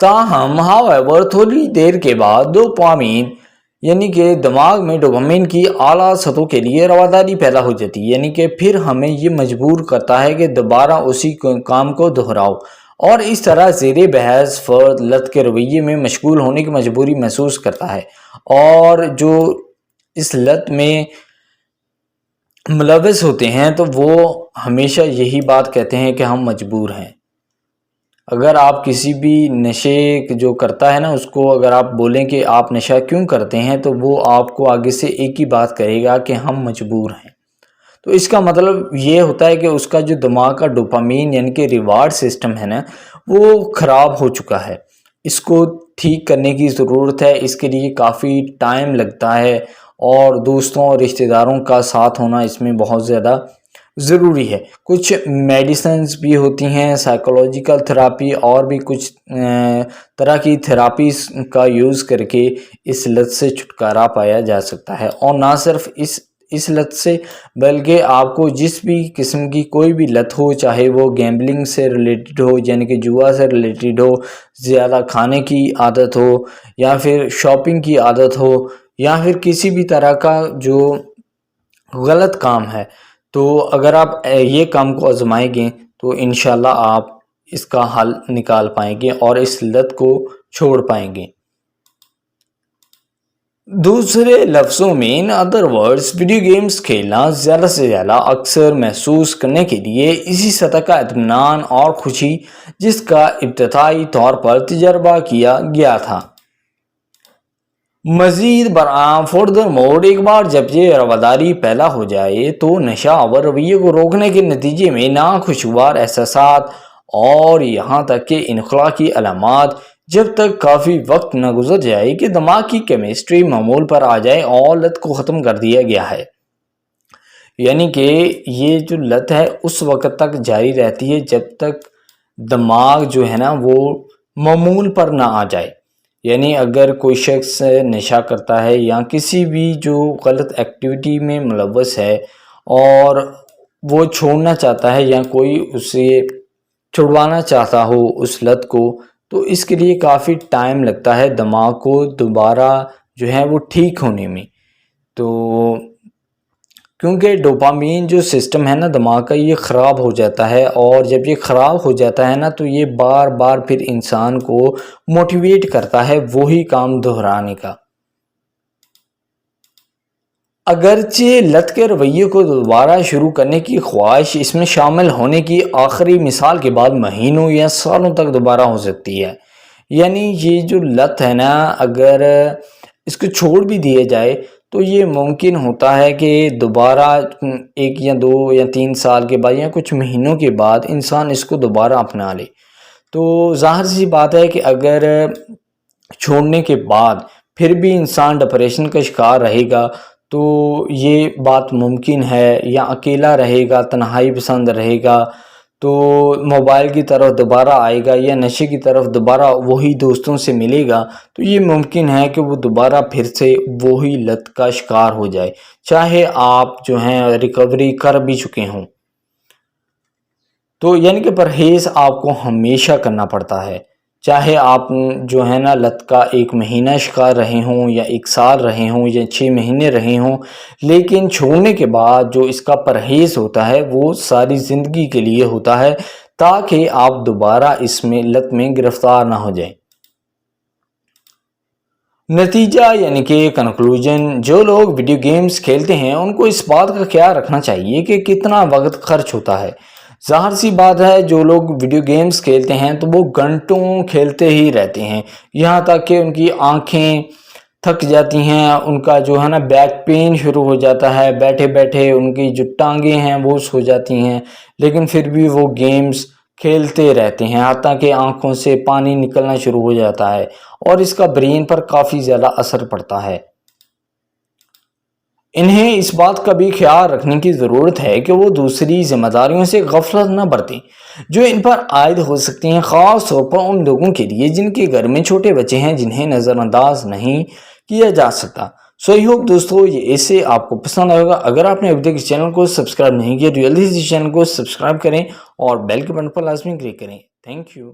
تاہم however تھوڑی دیر کے بعد ڈوپامین یعنی کہ دماغ میں ڈوپامین کی اعلیٰ سطحوں کے لیے رواداری پیدا ہو جاتی ہے، یعنی کہ پھر ہمیں یہ مجبور کرتا ہے کہ دوبارہ اسی کام کو دہراؤ، اور اس طرح زیر بحث فرد لت کے رویے میں مشغول ہونے کی مجبوری محسوس کرتا ہے، اور جو اس لت میں ملوث ہوتے ہیں تو وہ ہمیشہ یہی بات کہتے ہیں کہ ہم مجبور ہیں۔ اگر آپ کسی بھی نشے جو کرتا ہے نا اس کو اگر آپ بولیں کہ آپ نشہ کیوں کرتے ہیں تو وہ آپ کو آگے سے ایک ہی بات کہے گا کہ ہم مجبور ہیں۔ تو اس کا مطلب یہ ہوتا ہے کہ اس کا جو دماغ کا ڈوپامین یعنی کہ ریوارڈ سسٹم ہے نا وہ خراب ہو چکا ہے، اس کو ٹھیک کرنے کی ضرورت ہے، اس کے لیے کافی ٹائم لگتا ہے، اور دوستوں اور رشتہ داروں کا ساتھ ہونا اس میں بہت زیادہ ضروری ہے۔ کچھ میڈیسنز بھی ہوتی ہیں، سائیکولوجیکل تھراپی اور بھی کچھ طرح کی تھراپیز کا یوز کر کے اس لت سے چھٹکارا پایا جا سکتا ہے، اور نہ صرف اس لت سے بلکہ آپ کو جس بھی قسم کی کوئی بھی لت ہو، چاہے وہ گیمبلنگ سے ریلیٹڈ ہو یعنی کہ جوا سے ریلیٹڈ ہو، زیادہ کھانے کی عادت ہو، یا پھر شاپنگ کی عادت ہو، یا پھر کسی بھی طرح کا جو غلط کام ہے، تو اگر آپ یہ کام کو آزمائیں گے تو انشاءاللہ آپ اس کا حل نکال پائیں گے اور اس لت کو چھوڑ پائیں گے۔ دوسرے لفظوں میں in other words video games کھیلنا زیادہ سے زیادہ اکثر محسوس کرنے کے لیے اسی سطح کا اطمینان اور خوشی جس کا ابتدائی طور پر تجربہ کیا گیا تھا۔ مزید برآں فردر موڈ ایک بار جب یہ رواداری پیدا ہو جائے تو نشہ آور رویے کو روکنے کے نتیجے میں ناخوشگوار احساسات اور یہاں تک کہ انخلاء کی علامات جب تک کافی وقت نہ گزر جائے کہ دماغ کی کیمسٹری معمول پر آ جائے اور لت کو ختم کر دیا گیا ہے۔ یعنی کہ یہ جو لت ہے اس وقت تک جاری رہتی ہے جب تک دماغ جو ہے نا وہ معمول پر نہ آ جائے۔ یعنی اگر کوئی شخص نشہ کرتا ہے یا کسی بھی جو غلط ایکٹیویٹی میں ملوث ہے اور وہ چھوڑنا چاہتا ہے یا کوئی اسے چھڑوانا چاہتا ہو اس لت کو، تو اس کے لیے کافی ٹائم لگتا ہے دماغ کو دوبارہ جو ہے وہ ٹھیک ہونے میں۔ تو کیونکہ ڈوپامین جو سسٹم ہے نا دماغ کا یہ خراب ہو جاتا ہے، اور جب یہ خراب ہو جاتا ہے نا تو یہ بار بار پھر انسان کو موٹیویٹ کرتا ہے وہی کام دہرانے کا۔ اگرچہ لت کے رویے کو دوبارہ شروع کرنے کی خواہش اس میں شامل ہونے کی آخری مثال کے بعد مہینوں یا سالوں تک دوبارہ ہو سکتی ہے، یعنی یہ جو لت ہے نا اگر اس کو چھوڑ بھی دیا جائے تو یہ ممکن ہوتا ہے کہ دوبارہ 1 یا 2 یا 3 سال کے بعد یا کچھ مہینوں کے بعد انسان اس کو دوبارہ اپنا لے۔ تو ظاہر سی بات ہے کہ اگر چھوڑنے کے بعد پھر بھی انسان ڈپریشن کا شکار رہے گا تو یہ بات ممکن ہے، یا اکیلا رہے گا، تنہائی پسند رہے گا تو موبائل کی طرف دوبارہ آئے گا، یا نشے کی طرف دوبارہ وہی دوستوں سے ملے گا، تو یہ ممکن ہے کہ وہ دوبارہ پھر سے وہی لت کا شکار ہو جائے، چاہے آپ جو ہیں ریکوری کر بھی چکے ہوں۔ تو یعنی کہ پرہیز آپ کو ہمیشہ کرنا پڑتا ہے، چاہے آپ جو ہے نا لت کا 1 مہینہ شکار رہے ہوں یا 1 سال رہے ہوں یا 6 مہینے رہے ہوں، لیکن چھوڑنے کے بعد جو اس کا پرہیز ہوتا ہے وہ ساری زندگی کے لیے ہوتا ہے تاکہ آپ دوبارہ اس میں لت میں گرفتار نہ ہو جائیں۔ نتیجہ یعنی کہ کنکلوژن، جو لوگ ویڈیو گیمز کھیلتے ہیں ان کو اس بات کا خیال رکھنا چاہیے کہ کتنا وقت خرچ ہوتا ہے۔ ظاہر سی بات ہے جو لوگ ویڈیو گیمز کھیلتے ہیں تو وہ گھنٹوں کھیلتے ہی رہتے ہیں، یہاں تک کہ ان کی آنکھیں تھک جاتی ہیں، ان کا جو ہے نا بیک پین شروع ہو جاتا ہے، بیٹھے بیٹھے ان کی جو ٹانگیں ہیں وہ سو جاتی ہیں، لیکن پھر بھی وہ گیمز کھیلتے رہتے ہیں، حتیٰ کہ آنکھوں سے پانی نکلنا شروع ہو جاتا ہے اور اس کا برین پر کافی زیادہ اثر پڑتا ہے۔ انہیں اس بات کا بھی خیال رکھنے کی ضرورت ہے کہ وہ دوسری ذمہ داریوں سے غفلت نہ برتیں جو ان پر عائد ہو سکتی ہیں، خاص طور پر ان لوگوں کے لیے جن کے گھر میں چھوٹے بچے ہیں جنہیں نظر انداز نہیں کیا جا سکتا۔ سو آئی ہوپ دوستو یہ ایسے آپ کو پسند آئے گا۔ اگر آپ نے ابھی تک اس چینل کو سبسکرائب نہیں کیا تو جلدی سے اس چینل کو سبسکرائب کریں اور بیل کے بٹن پر لازمی کلک کریں۔ Thank you.